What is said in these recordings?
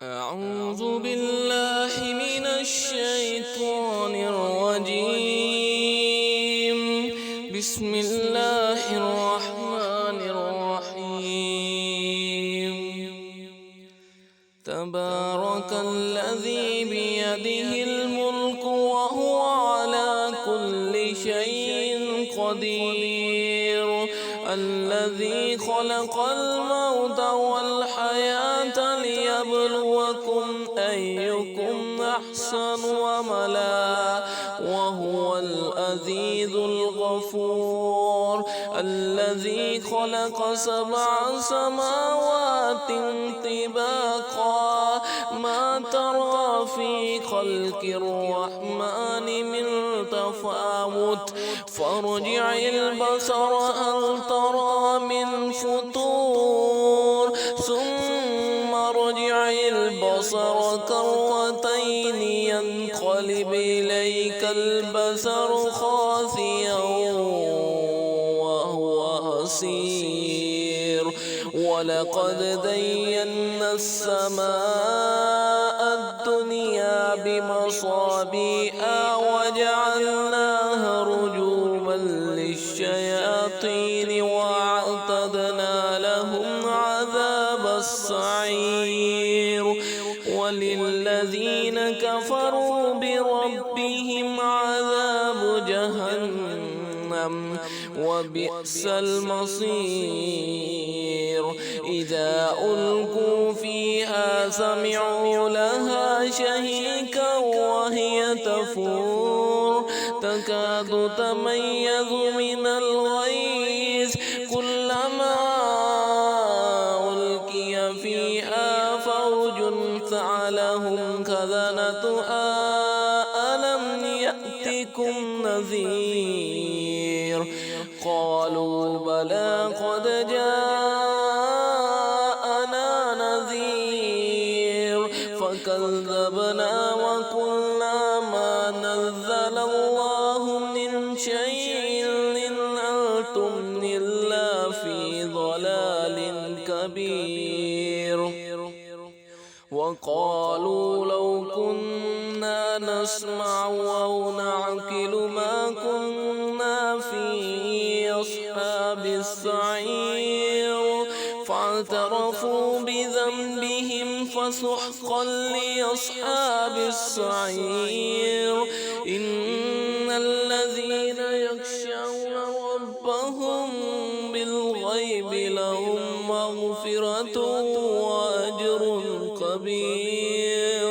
أعوذ بالله من الشيطان الرجيم. بسم الله الرحمن الرحيم. تبارك الذي بيده الملك وهو على كل شيء قدير. الذي خلق الموت والحياة ليبلوكم أيكم أحسن عملا وهو العزيز الغفور. الذي خلق 7 سماوات طباقا ما ترى في خلق الرحمن من تفاوت فارجع البصر هل ترى من فطور ثم ارجع البصر كرتين ينقلب إليك البصر خاسئا وهو حسير. ولقد زينا السماء الدنيا بمصابيح وجعلناها رجوما للشياطين وأعتدنا لهم عذاب السعير. وللذين كفروا بربهم عذاب جهنم وبئس المصير. إذا ألقوا فيها سمعوا لها شهيقا وهي تفور تكاد تميز من الغيظ كلما ألقي فيها فوج سألهم خزنتها ألم يأتكم نذير قالوا بلى قد جاءنا نذير فكذبنا وقلنا ما نزل الله من شيء إن أنتم إلا في ضلال كبير. وقالوا لو كنا نسمع أو نعقل ما كنا في أصحاب السعير فاعترفوا بذنبهم فسحقا لأصحاب السعير. إن الذين يخشون ربهم بالغيب لهم مغفرة وأجر كبير.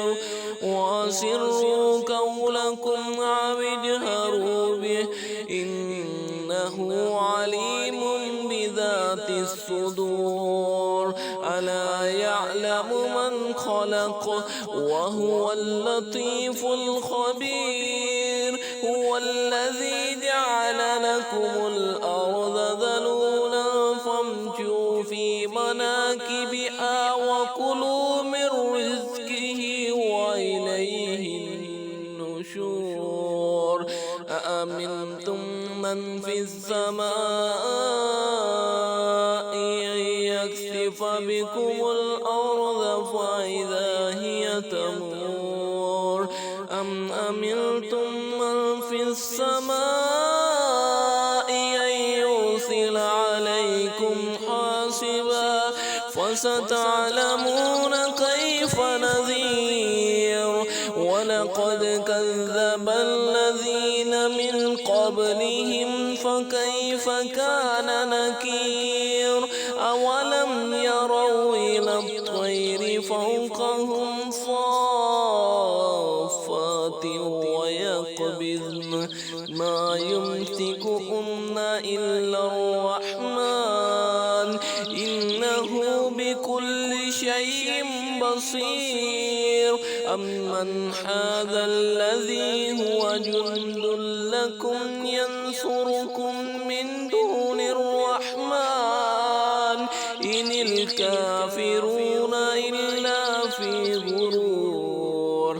وأسروا قولكم أو اجهروا به إنه عليم بذات الصدور. ألا يعلم من خلق وهو اللطيف الخبير. هو الذي جعل لكم الأرض ذلولا فامشوا في مناكبها وكلوا من رزقه وإليه النشور. أأمنتم من في السماء أن يكسف بكم الأرض فإذا هي تمور أم أمنتم من في السماء أن يرسل عليكم حاصبا فستعلمون كيف نذير. ولقد كذب الذين من قبلهم فكيف كان نكير. أولم يروا إلى الطير فوقهم صافات ويقبضن ما يمسكهن إلا الرحمن إنه بكل شيء بصير. أمن هذا الذي هو جند لكم ينصركم من دون الرحمن إن الكافرون إلا في غرور.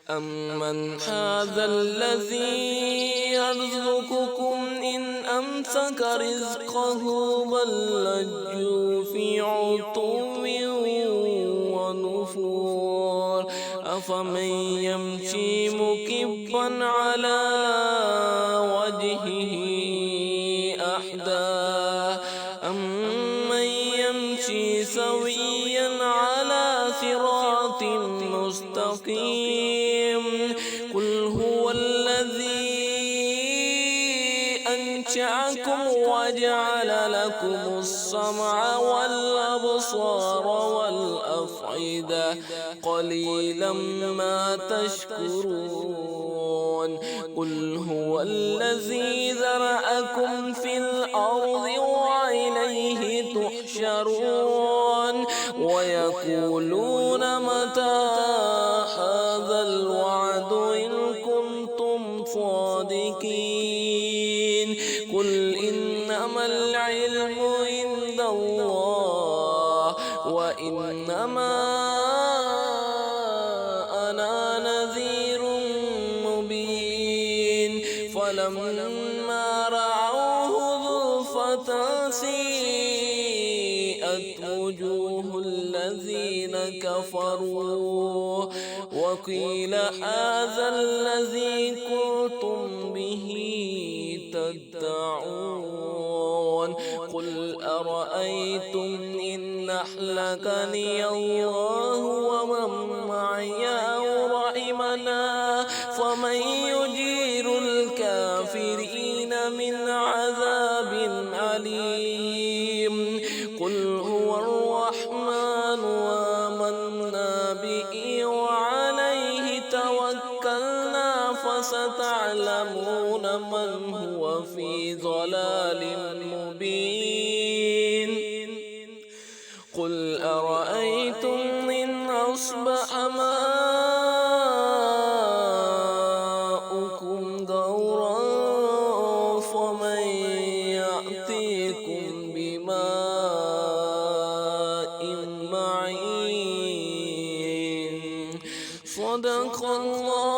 أمن هذا الذي يرزقكم إن أمسك رزقه بل لجوا في عتو أفمن يمشي مكبا على وجهه أهدى أمن يمشي سويا على صراط مستقيم قل هو الذي أنشأكم وجعل لكم السمع والأبصار والأفئدة قليلا ما تشكرون قل هو الذي ذرأكم في الأرض وإليه تحشرون ويقولون متى هذا الوعد إن كنتم صادقين قل إنما العلم عند الله وإنما أنا نذير مبين فلما رأوه زلفة سيئت وجوه الذين كفروا وقيل هذا الذي كنتم به تدعون قل أرأيتم إن أهلكني الله ومن معي أو رحمنا فمن يجير الكافرين من عذاب أليم قل هو الرحمن آمنا به وعليه توكلنا فستعلمون من هو في ضلال مبين قل أرأيتم إن أصبح ماؤكم غورا فمن يأتيكم بماء معين صدق الله